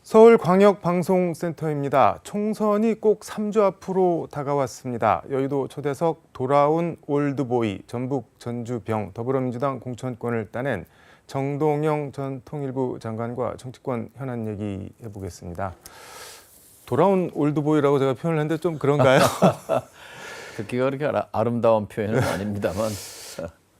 서울광역방송센터입니다. 총선이 꼭 3주 앞으로 다가왔습니다. 여의도 초대석 돌아온 올드보이 전북 전주병 더불어민주당 공천권을 따낸 정동영 전 통일부 장관과 정치권 현안 얘기 해보겠습니다. 돌아온 올드보이라고 제가 표현을 했는데 좀 그런가요? 듣기가 그렇게 아름다운 표현은 아닙니다만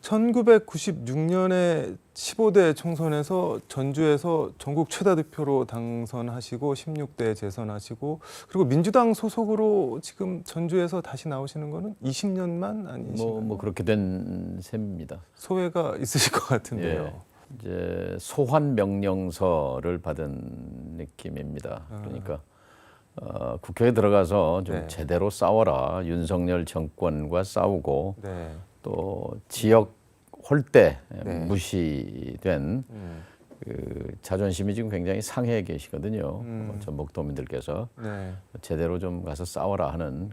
1996년에 15대 총선에서 전주에서 전국 최다 득표로 당선하시고 16대 재선하시고 그리고 민주당 소속으로 지금 전주에서 다시 나오시는 거는 20년만 아니신가요? 뭐 그렇게 된 셈입니다. 소회가 있으실 것 같은데요. 예, 이제 소환 명령서를 받은 느낌입니다. 그러니까 국회에 들어가서 좀 제대로 싸워라. 윤석열 정권과 싸우고 네. 또 지역 홀대 무시된 그 자존심이 지금 굉장히 상해에 계시거든요. 전북도민들께서 네. 제대로 좀 가서 싸워라 하는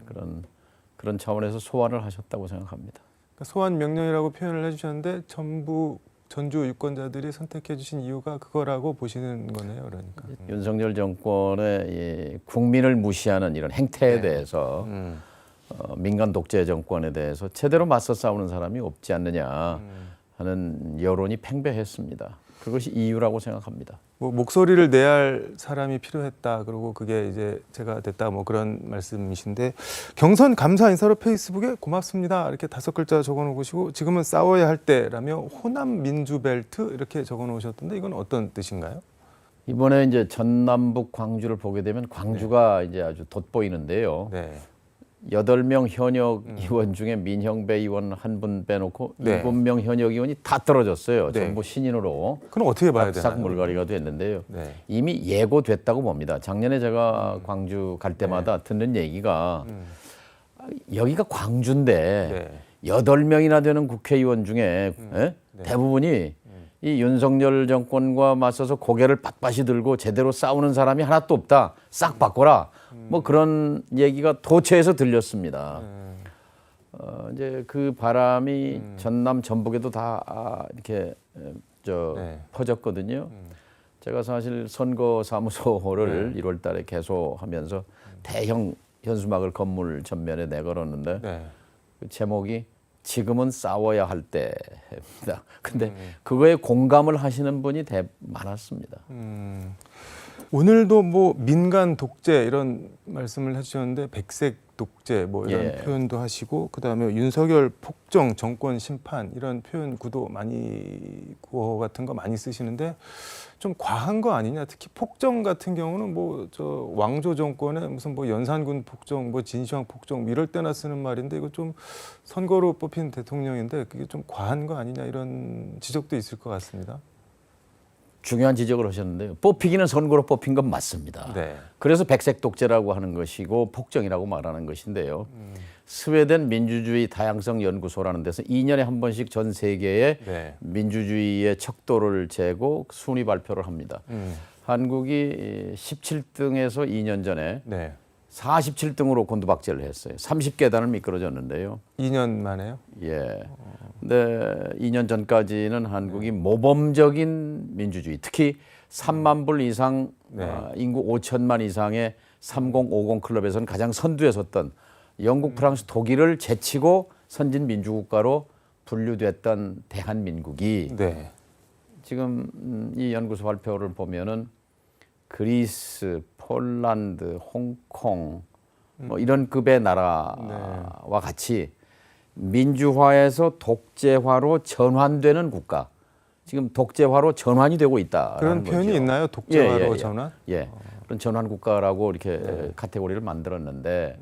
그런 차원에서 소환을 하셨다고 생각합니다. 그러니까 소환 명령이라고 표현을 해주셨는데 전주 유권자들이 선택해 주신 이유가 그거라고 보시는 거네요. 그러니까. 윤석열 정권의 이 국민을 무시하는 이런 행태에 대해서 민간 독재 정권에 대해서 제대로 맞서 싸우는 사람이 없지 않느냐 하는 여론이 팽배했습니다. 그것이 이유라고 생각합니다. 뭐 목소리를 내야 할 사람이 필요했다. 그리고 그게 이제 제가 됐다. 뭐 그런 말씀이신데 경선 감사 인사로 페이스북에 고맙습니다. 이렇게 5글자 적어 놓으시고 지금은 싸워야 할 때라며 호남 민주벨트 이렇게 적어 놓으셨던데 이건 어떤 뜻인가요? 이번에 이제 전남북 광주를 보게 되면 광주가 이제 아주 돋보이는데요. 네. 8명 현역 의원 중에 민형배 의원 한 분 빼놓고 7명 현역 의원이 다 떨어졌어요. 네. 전부 신인으로 그럼 어떻게 봐야 싹 되나요? 물갈이가 됐는데요. 네. 이미 예고됐다고 봅니다. 작년에 제가 광주 갈 때마다 듣는 얘기가 여기가 광주인데 8명이나 되는 국회의원 중에 대부분이 이 윤석열 정권과 맞서서 고개를 빳빳이 들고 제대로 싸우는 사람이 하나도 없다. 싹 바꿔라. 뭐 그런 얘기가 도처에서 들렸습니다. 이제 그 바람이 전남 전북에도 다 이렇게 퍼졌거든요. 제가 사실 선거 사무소를 1월 달에 개소하면서 대형 현수막을 건물 전면에 내걸었는데 그 제목이 지금은 싸워야 할 때입니다. 근데 그거에 공감을 하시는 분이 많았습니다. 오늘도 뭐 민간 독재 이런 말씀을 해주셨는데 백색 독재 뭐 이런 표현도 하시고 그다음에 윤석열 폭정 정권 심판 이런 표현 구도 구호 같은 거 많이 쓰시는데 좀 과한 거 아니냐. 특히 폭정 같은 경우는 뭐 저 왕조 정권의 무슨 뭐 연산군 폭정 뭐 진시황 폭정 이럴 때나 쓰는 말인데 이거 좀 선거로 뽑힌 대통령인데 그게 좀 과한 거 아니냐 이런 지적도 있을 것 같습니다. 중요한 지적을 하셨는데요. 뽑히기는 선거로 뽑힌 건 맞습니다. 네. 그래서 백색 독재라고 하는 것이고 폭정이라고 말하는 것인데요. 스웨덴 민주주의 다양성 연구소라는 데서 2년에 한 번씩 전 세계의 민주주의의 척도를 재고 순위 발표를 합니다. 한국이 17등에서 2년 전에 47등으로 곤두박질을 했어요. 30계단을 미끄러졌는데요. 2년 만에요? 예. 근데 2년 전까지는 한국이 모범적인 민주주의, 특히 3만 불 이상 인구 5천만 이상의 3050 클럽에서는 가장 선두에 섰던 영국, 프랑스, 독일을 제치고 선진 민주국가로 분류됐던 대한민국이 지금 이 연구소 발표를 보면은 그리스, 폴란드, 홍콩 뭐 이런 급의 나라와 같이 민주화에서 독재화로 전환되는 국가. 지금 독재화로 전환이 되고 있다. 그런 표현이 거죠. 있나요? 독재화로 전환? 예. 그런 전환 국가라고 이렇게 카테고리를 만들었는데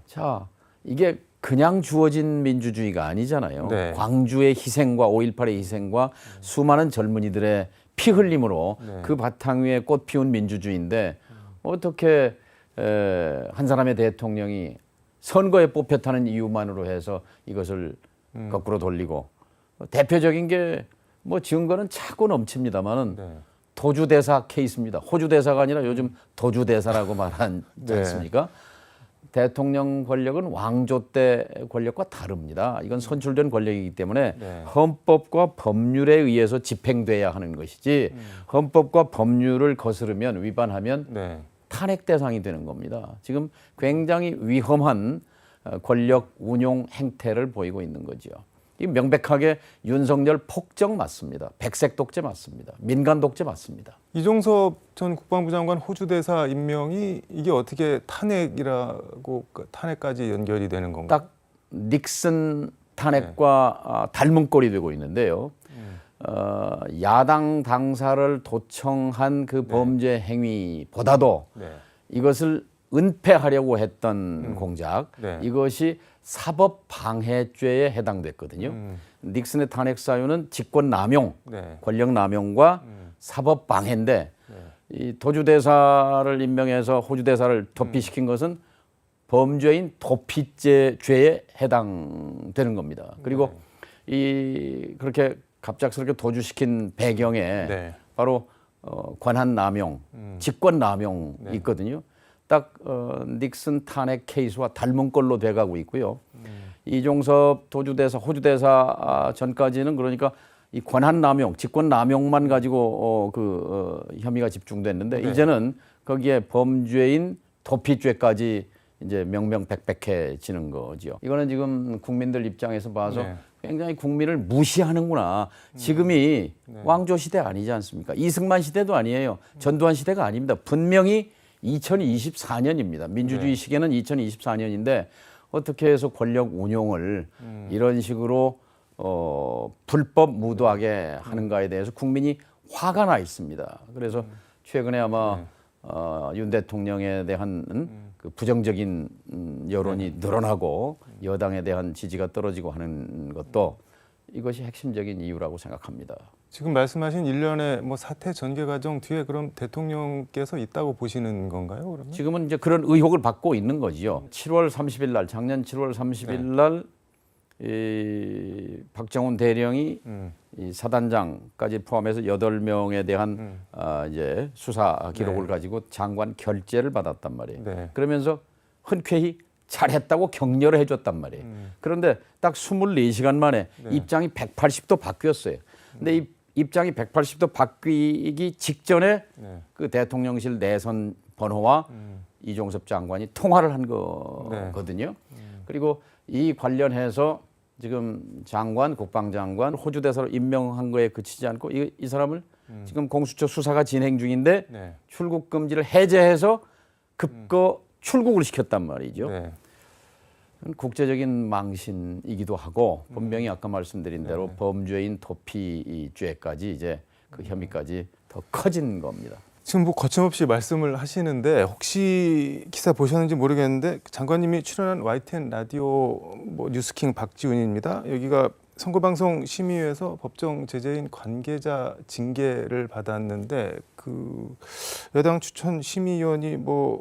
자, 이게 그냥 주어진 민주주의가 아니잖아요. 광주의 희생과 5.18의 희생과 수많은 젊은이들의 피 흘림으로 그 바탕 위에 꽃 피운 민주주의인데 어떻게 한 사람의 대통령이 선거에 뽑혔다는 이유만으로 해서 이것을 거꾸로 돌리고 대표적인 게 뭐 증거는 차고 넘칩니다만은 도주대사 케이스입니다. 호주대사가 아니라 요즘 도주대사라고 말하지 않습니까? 대통령 권력은 왕조 때 권력과 다릅니다. 이건 선출된 권력이기 때문에 네. 헌법과 법률에 의해서 집행돼야 하는 것이지 헌법과 법률을 거스르면 위반하면 네. 탄핵 대상이 되는 겁니다. 지금 굉장히 위험한 권력 운용 행태를 보이고 있는 거죠. 이 명백하게 윤석열 폭정 맞습니다. 백색 독재 맞습니다. 민간 독재 맞습니다. 이종섭 전 국방부 장관 호주 대사 임명이 이게 어떻게 탄핵까지 연결이 되는 건가요? 딱 닉슨 탄핵과 닮은 꼴이 되고 있는데요. 야당 당사를 도청한 그 범죄 행위보다도 이것을 은폐하려고 했던 공작, 이것이 사법방해죄에 해당됐거든요. 닉슨의 탄핵 사유는 직권남용, 권력남용과 사법방해인데 이 도주대사를 임명해서 호주대사를 도피시킨 것은 범죄인 도피죄에 해당되는 겁니다. 그리고 이 그렇게 갑작스럽게 도주시킨 배경에 바로 권한남용, 직권남용이 있거든요. 딱 닉슨 탄핵 케이스와 닮은 꼴로 돼가고 있고요. 이종섭 도주대사, 호주대사 전까지는 그러니까 이 권한남용, 직권남용만 가지고 혐의가 집중됐는데 이제는 거기에 범죄인 도피죄까지 이제 명명백백해지는 거죠. 이거는 지금 국민들 입장에서 봐서 굉장히 국민을 무시하는구나. 지금이 왕조 시대 아니지 않습니까? 이승만 시대도 아니에요. 전두환 시대가 아닙니다. 분명히 2024년입니다. 민주주의 시계는 2024년인데 어떻게 해서 권력 운용을 이런 식으로 불법 무도하게 하는가에 대해서 국민이 화가 나 있습니다. 그래서 최근에 아마 윤 대통령에 대한 그 부정적인 여론이 늘어나고 여당에 대한 지지가 떨어지고 하는 것도 이것이 핵심적인 이유라고 생각합니다. 지금 말씀하신 일련의 뭐 사태 전개 과정 뒤에 그럼 대통령께서 있다고 보시는 건가요? 그러면? 지금은 이제 그런 의혹을 받고 있는 거지요. 7월 30일 날, 작년 7월 30일 날 이 박정훈 대령이 이 사단장까지 포함해서 8명에 대한 이제 수사 기록을 가지고 장관 결재를 받았단 말이에요. 그러면서 흔쾌히 잘했다고 격려를 해줬단 말이에요. 그런데 딱 24시간 만에 입장이 180도 바뀌었어요. 근데 이 입장이 180도 바뀌기 직전에 그 대통령실 내선 번호와 이종섭 장관이 통화를 한 거거든요. 그리고 이 관련해서 지금 장관, 국방장관, 호주 대사로 임명한 거에 그치지 않고 이 사람을 지금 공수처 수사가 진행 중인데 출국 금지를 해제해서 급거 출국을 시켰단 말이죠. 국제적인 망신이기도 하고 분명히 아까 말씀드린 대로 범죄인 도피죄까지 이제 그 혐의까지 더 커진 겁니다. 지금 뭐 거침없이 말씀을 하시는데 혹시 기사 보셨는지 모르겠는데 장관님이 출연한 YTN 라디오 뭐 뉴스킹 박지훈입니다. 여기가 선거방송 심의위에서 법정 제재인 관계자 징계를 받았는데 그 여당 추천 심의위원이 뭐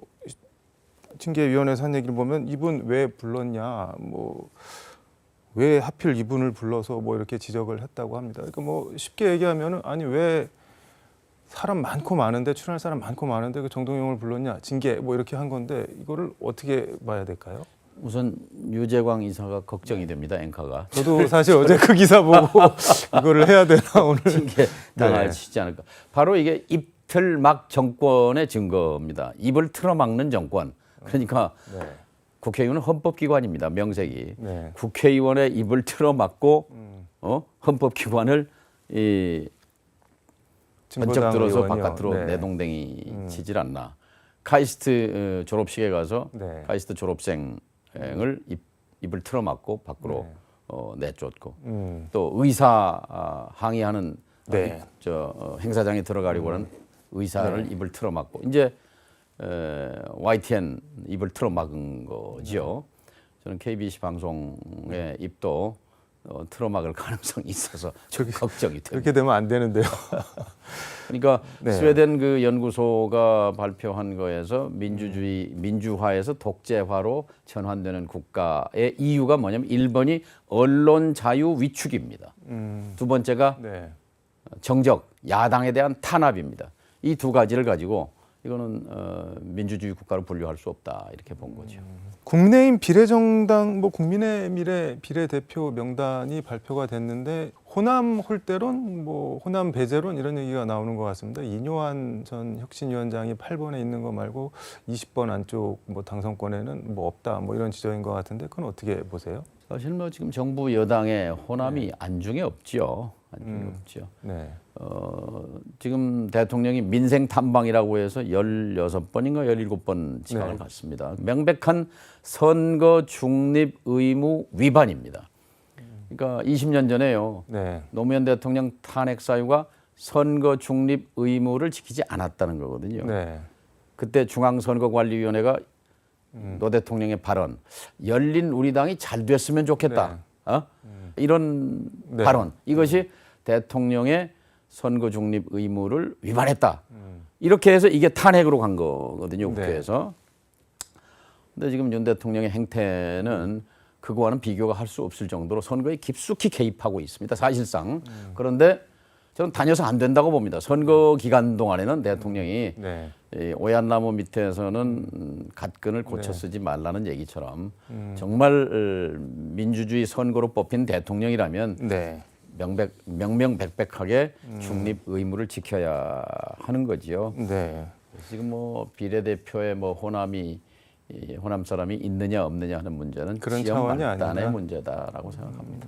징계위원회에서 한 얘기를 보면 이분 왜 불렀냐, 뭐 왜 하필 이분을 불러서 뭐 이렇게 지적을 했다고 합니다. 그러니까 뭐 쉽게 얘기하면은 아니 왜 사람 많고 많은데 출연할 사람 많고 많은데 그 정동영을 불렀냐 징계 뭐 이렇게 한 건데 이거를 어떻게 봐야 될까요? 우선 유재광 이사가 걱정이 됩니다. 앵커가. 저도 사실 어제 그 기사 보고 이거를 해야 되나 오늘 징계 당하시지 않을까. 바로 이게 입틀막 정권의 증거입니다. 입을 틀어막는 정권. 그러니까 국회의원은 헌법기관입니다. 명색이. 국회의원의 입을 틀어막고 헌법기관을 번쩍 들어서 바깥으로 내동댕이 치질 않나. 카이스트 졸업식에 가서 카이스트 졸업생을 입을 틀어막고 밖으로 내쫓고 또 의사 항의하는 행사장에 들어가려고 하는 의사를 입을 틀어막고 이제 YTN 입을 틀어막은 거죠. 저는 KBC 방송의 입도 틀어막을 가능성이 있어서 걱정이 됩니다. 그렇게 되면 안 되는데요. 그러니까 스웨덴 그 연구소가 발표한 거에서 민주화에서 독재화로 전환되는 국가의 이유가 뭐냐면 1번이 언론 자유 위축입니다. 두 번째가 정적, 야당에 대한 탄압입니다. 이 두 가지를 가지고 이거는 민주주의 국가로 분류할 수 없다 이렇게 본 거죠. 국민의힘 비례정당 뭐 국민의 미래 비례대표 명단이 발표가 됐는데 호남 홀대론, 뭐 호남 배제론 이런 얘기가 나오는 것 같습니다. 이뇨한 전 혁신위원장이 8번에 있는 거 말고 20번 안쪽 뭐 당선권에는 뭐 없다 뭐 이런 지적인 것 같은데 그건 어떻게 보세요? 사실 뭐 지금 정부 여당의 호남이 안중에 없죠. 안중에 없죠. 네. 지금 대통령이 민생 탐방이라고 해서 16번인가 17번 지방을 네. 갔습니다. 명백한 선거 중립 의무 위반입니다. 그러니까 20년 전에요. 네. 노무현 대통령 탄핵 사유가 선거 중립 의무를 지키지 않았다는 거거든요. 네. 그때 중앙선거관리위원회가 노 대통령의 발언, 열린 우리 당이 잘 됐으면 좋겠다. 이런 네. 발언, 이것이 대통령의 선거 중립 의무를 위반했다. 이렇게 해서 이게 탄핵으로 간 거거든요, 네. 국회에서. 근데 지금 윤 대통령의 행태는 그거와는 비교가 할 수 없을 정도로 선거에 깊숙이 개입하고 있습니다, 사실상. 그런데 저는 다녀서 안 된다고 봅니다. 선거 기간 동안에는 대통령이 네. 이 오얏나무 밑에서는 갓근을 고쳐 쓰지 말라는 얘기처럼 정말 민주주의 선거로 뽑힌 대통령이라면 네. 명명백백하게 중립 의무를 지켜야 하는 거지요. 네. 지금 뭐 비례대표에 뭐 호남 사람이 있느냐 없느냐 하는 문제는 그런 지역 차원이 말단의 아닌가? 문제다라고 생각합니다.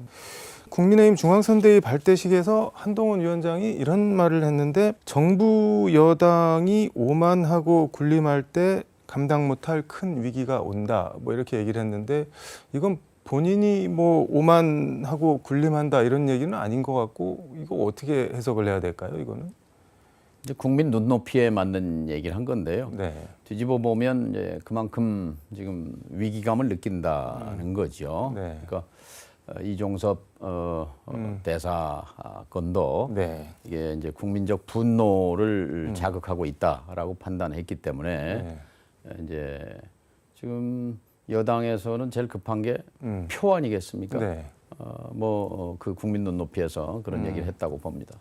국민의힘 중앙선대위 발대식에서 한동훈 위원장이 이런 말을 했는데 정부 여당이 오만하고 군림할 때 감당 못할 큰 위기가 온다 뭐 이렇게 얘기를 했는데 이건 본인이 뭐 오만하고 군림한다 이런 얘기는 아닌 것 같고 이거 어떻게 해석을 해야 될까요? 이거는? 이제 국민 눈높이에 맞는 얘기를 한 건데요. 네. 뒤집어 보면 이제 그만큼 지금 위기감을 느낀다는 거죠. 네. 그러니까 이종섭 대사 건도 네. 이게 이제 국민적 분노를 자극하고 있다라고 판단했기 때문에 네. 이제 지금 여당에서는 제일 급한 게 표 아니겠습니까? 네. 그 국민 눈높이에서 그런 얘기를 했다고 봅니다.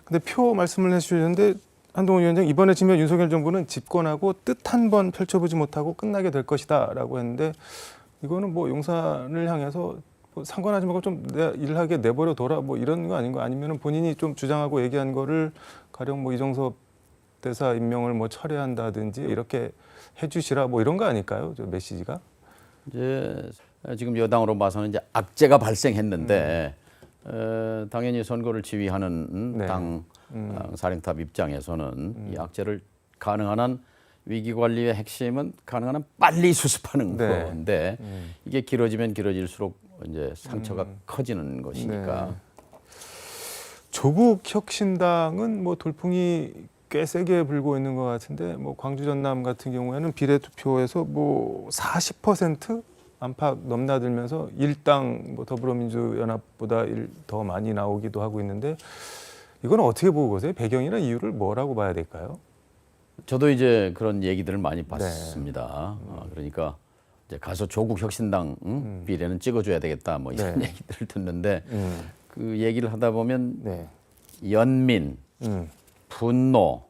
근데 표 말씀을 해주셨는데 한동훈 위원장 이번에 지면 윤석열 정부는 집권하고 뜻 한 번 펼쳐보지 못하고 끝나게 될 것이다라고 했는데 이거는 뭐 용산을 향해서 뭐 상관하지 말고 좀 일하게 내버려 둬라 뭐 이런 거 아닌가? 아니면은 본인이 좀 주장하고 얘기한 거를 가령 뭐 이종섭 대사 임명을 뭐 철회한다든지 이렇게 해주시라 뭐 이런 거 아닐까요? 저 메시지가? 이제 지금 여당으로 봐서는 이제 악재가 발생했는데 당연히 선거를 지휘하는 네. 당 사령탑 입장에서는 이 악재를 가능한 한 위기 관리의 핵심은 가능한 한 빨리 수습하는 네. 건데 이게 길어지면 길어질수록 이제 상처가 커지는 것이니까. 네. 조국 혁신당은 뭐 돌풍이 꽤 세게 불고 있는 것 같은데 뭐 광주 전남 같은 경우에는 비례투표에서 뭐 40% 안팎 넘나들면서 일당 뭐 더불어민주연합보다 더 많이 나오기도 하고 있는데 이건 어떻게 보고 계세요? 배경이나 이유를 뭐라고 봐야 될까요? 저도 이제 그런 얘기들을 많이 봤습니다. 그러니까 이제 가서 조국 혁신당 비례는 찍어줘야 되겠다 뭐 이런 네. 얘기들을 듣는데 그 얘기를 하다 보면 네. 연민, 분노,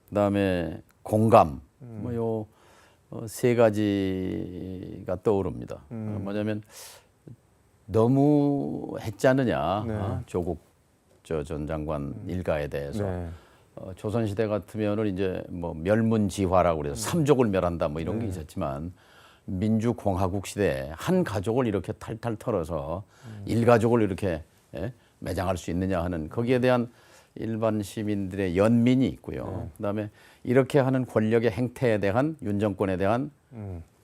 그다음에 공감 뭐 요 세 가지가 떠오릅니다. 뭐냐면 너무 했지 않느냐 네. 조국 전 장관 일가에 대해서. 네. 조선시대 같으면은 이제 뭐 멸문지화라고 그래서 삼족을 멸한다 뭐 이런 게 있었지만 민주공화국 시대에 한 가족을 이렇게 탈탈 털어서 일가족을 이렇게 매장할 수 있느냐 하는 거기에 대한 일반 시민들의 연민이 있고요. 그다음에 이렇게 하는 권력의 행태에 대한 윤 정권에 대한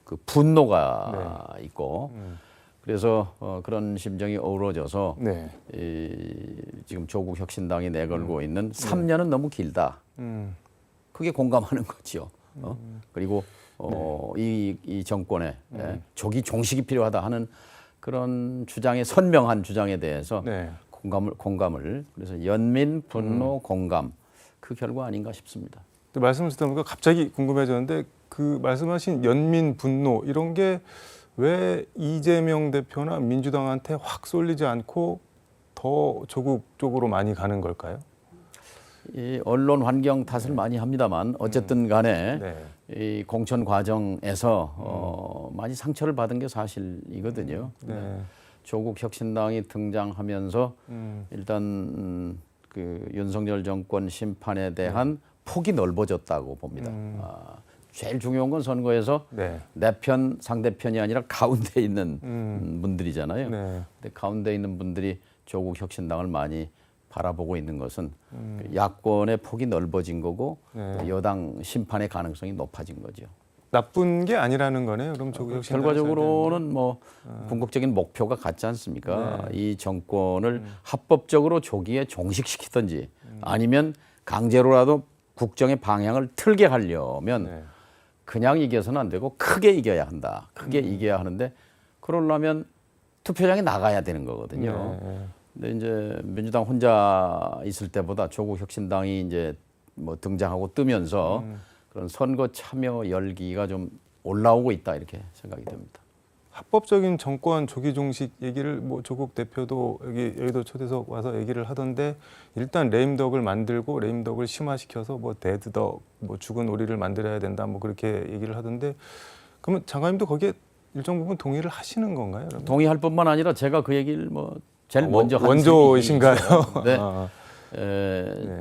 그 분노가 있고 그래서 그런 심정이 어우러져서 네. 지금 조국 혁신당이 내걸고 있는 3년은 너무 길다. 그게 공감하는 거죠. 그리고 이 정권에 조기 종식이 필요하다 하는 그런 주장에 선명한 주장에 대해서 네. 공감을 그래서 연민, 분노, 공감 그 결과 아닌가 싶습니다. 말씀을 듣다 보니까 갑자기 궁금해졌는데 그 말씀하신 연민, 분노 이런 게 왜 이재명 대표나 민주당한테 확 쏠리지 않고 더 조국 쪽으로 많이 가는 걸까요? 이 언론 환경 탓을 많이 합니다만 어쨌든 간에 네. 이 공천 과정에서 많이 상처를 받은 게 사실이거든요. 네. 조국 혁신당이 등장하면서 일단 그 윤석열 정권 심판에 대한 폭이 넓어졌다고 봅니다. 제일 중요한 건 선거에서 네. 내 편 상대편이 아니라 가운데 있는 분들이잖아요. 네. 근데 가운데 있는 분들이 조국 혁신당을 많이 바라보고 있는 것은 야권의 폭이 넓어진 거고 네. 여당 심판의 가능성이 높아진 거죠. 나쁜 게 아니라는 거네요. 그럼 조국 혁신당 결과적으로는 뭐 궁극적인 목표가 같지 않습니까? 이 정권을 합법적으로 조기에 종식시키든지 아니면 강제로라도 국정의 방향을 틀게 하려면 네. 그냥 이겨서는 안 되고 크게 이겨야 한다. 크게 이겨야 하는데 그러려면 투표장에 나가야 되는 거거든요. 네. 근데 이제 민주당 혼자 있을 때보다 조국 혁신당이 이제 뭐 등장하고 뜨면서 그런 선거 참여 열기가 좀 올라오고 있다 이렇게 생각이 됩니다. 합법적인 정권 조기 종식 얘기를 뭐 조국 대표도 여기 여의도 초대석 와서 얘기를 하던데 일단 레임덕을 만들고 레임덕을 심화시켜서 뭐 데드덕 뭐 죽은 오리를 만들어야 된다 뭐 그렇게 얘기를 하던데 그러면 장관님도 거기에 일정 부분 동의를 하시는 건가요? 그러면? 동의할 뿐만 아니라 제가 그 얘기를 뭐 제일 먼저 한 원조이신가요? 네. 아,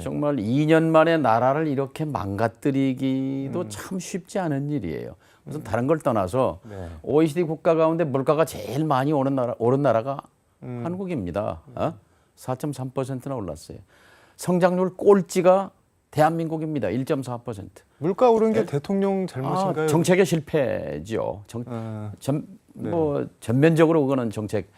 정말 2년 만에 나라를 이렇게 망가뜨리기도 참 쉽지 않은 일이에요. 무슨 다른 걸 떠나서 네. OECD 국가 가운데 물가가 제일 많이 오른 나라가 한국입니다. 4.3%나 올랐어요. 성장률 꼴찌가 대한민국입니다. 1.4%. 물가 오른 게 대통령 잘못인가요? 정책의 실패죠. 뭐 전면적으로 그거는 정책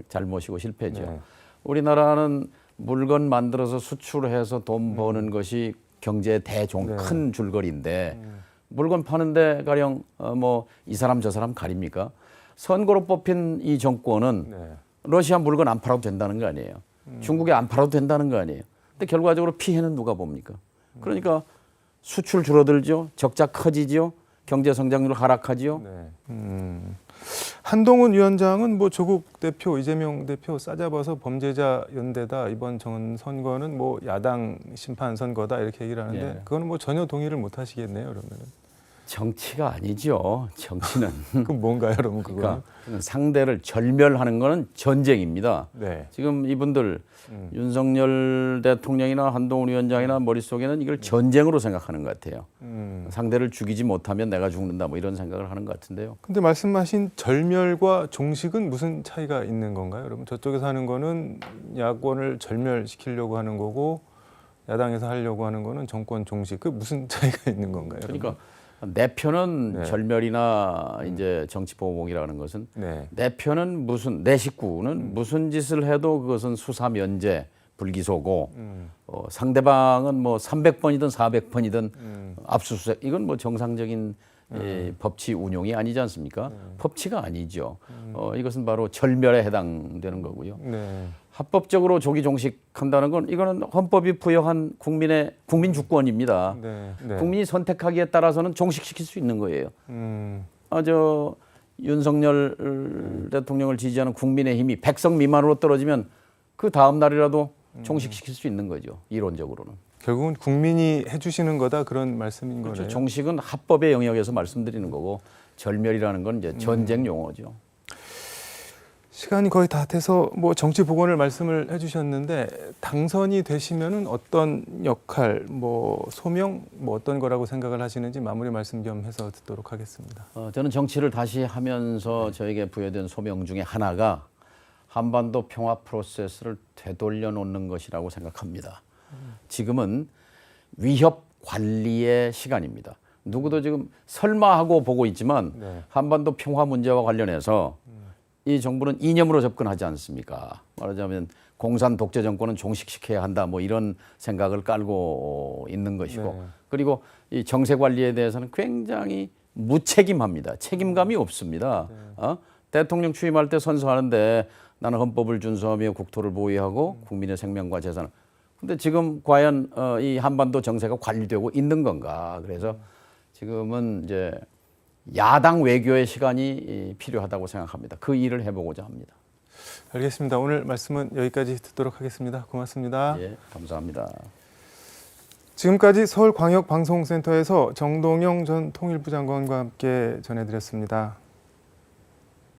잘못이고 실패죠. 네. 우리나라는 물건 만들어서 수출해서 돈 버는 것이 경제의 큰 줄거리인데 물건 파는데 가령 뭐 이 사람 저 사람 가립니까? 선거로 뽑힌 이 정권은 네. 러시아 물건 안 팔아도 된다는 거 아니에요. 중국에 안 팔아도 된다는 거 아니에요. 근데 결과적으로 피해는 누가 봅니까? 그러니까 수출 줄어들죠. 적자 커지죠. 경제 성장률 하락하죠. 네. 한동훈 위원장은 뭐 조국 대표, 이재명 대표 싸잡아서 범죄자 연대다 이번 선거는 뭐 야당 심판 선거다 이렇게 얘기를 하는데 예. 그거는 뭐 전혀 동의를 못 하시겠네요. 그러면은 정치가 아니죠. 정치는 그럼 뭔가요, 그러면 그거는? 그러니까 상대를 절멸하는 거는 전쟁입니다. 네. 지금 이분들 윤석열 대통령이나 한동훈 위원장이나 머릿속에는 이걸 전쟁으로 생각하는 것 같아요. 상대를 죽이지 못하면 내가 죽는다 뭐 이런 생각을 하는 것 같은데요. 근데 말씀하신 절멸과 종식은 무슨 차이가 있는 건가요? 여러분 저쪽에서 하는 거는 야권을 절멸시키려고 하는 거고 야당에서 하려고 하는 거는 정권 종식. 그 무슨 차이가 있는 건가요? 그러니까 내 편은 네. 절멸이나 이제 정치 보복이라는 것은 네. 내 편은 내 식구는 무슨 짓을 해도 그것은 수사 면제 불기소고 상대방은 뭐 300번이든 400번이든 압수수색 이건 뭐 정상적인 법치 운용이 아니지 않습니까? 법치가 아니죠. 이것은 바로 절멸에 해당되는 거고요. 네. 합법적으로 조기 종식한다는 건 이거는 헌법이 부여한 국민 주권입니다. 네. 네. 국민이 선택하기에 따라서는 종식시킬 수 있는 거예요. 음. 윤석열 대통령을 지지하는 국민의힘이 100석 미만으로 떨어지면 그 다음 날이라도 종식시킬 수 있는 거죠. 이론적으로는. 결국은 국민이 해주시는 거다 그런 말씀인 그렇죠. 거네요. 종식은 합법의 영역에서 말씀드리는 거고 절멸이라는 건 이제 전쟁 용어죠. 시간이 거의 다 돼서 뭐 정치 복원을 말씀을 해주셨는데 당선이 되시면은 어떤 역할, 뭐 소명, 뭐 어떤 거라고 생각을 하시는지 마무리 말씀 겸 해서 듣도록 하겠습니다. 저는 정치를 다시 하면서 저에게 부여된 소명 중에 하나가 한반도 평화 프로세스를 되돌려 놓는 것이라고 생각합니다. 지금은 위협 관리의 시간입니다. 누구도 지금 설마 하고 보고 있지만 네. 한반도 평화 문제와 관련해서 이 정부는 이념으로 접근하지 않습니까? 말하자면 공산 독재 정권은 종식시켜야 한다 뭐 이런 생각을 깔고 있는 것이고 네. 그리고 이 정세 관리에 대해서는 굉장히 무책임합니다. 책임감이 없습니다. 대통령 취임할 때 선서하는데 나는 헌법을 준수하며 국토를 보위하고 국민의 생명과 재산을 근데 지금 과연 이 한반도 정세가 관리되고 있는 건가? 그래서 지금은 이제 야당 외교의 시간이 필요하다고 생각합니다. 그 일을 해보고자 합니다. 알겠습니다. 오늘 말씀은 여기까지 듣도록 하겠습니다. 고맙습니다. 예, 감사합니다. 지금까지 서울광역방송센터에서 정동영 전 통일부 장관과 함께 전해드렸습니다.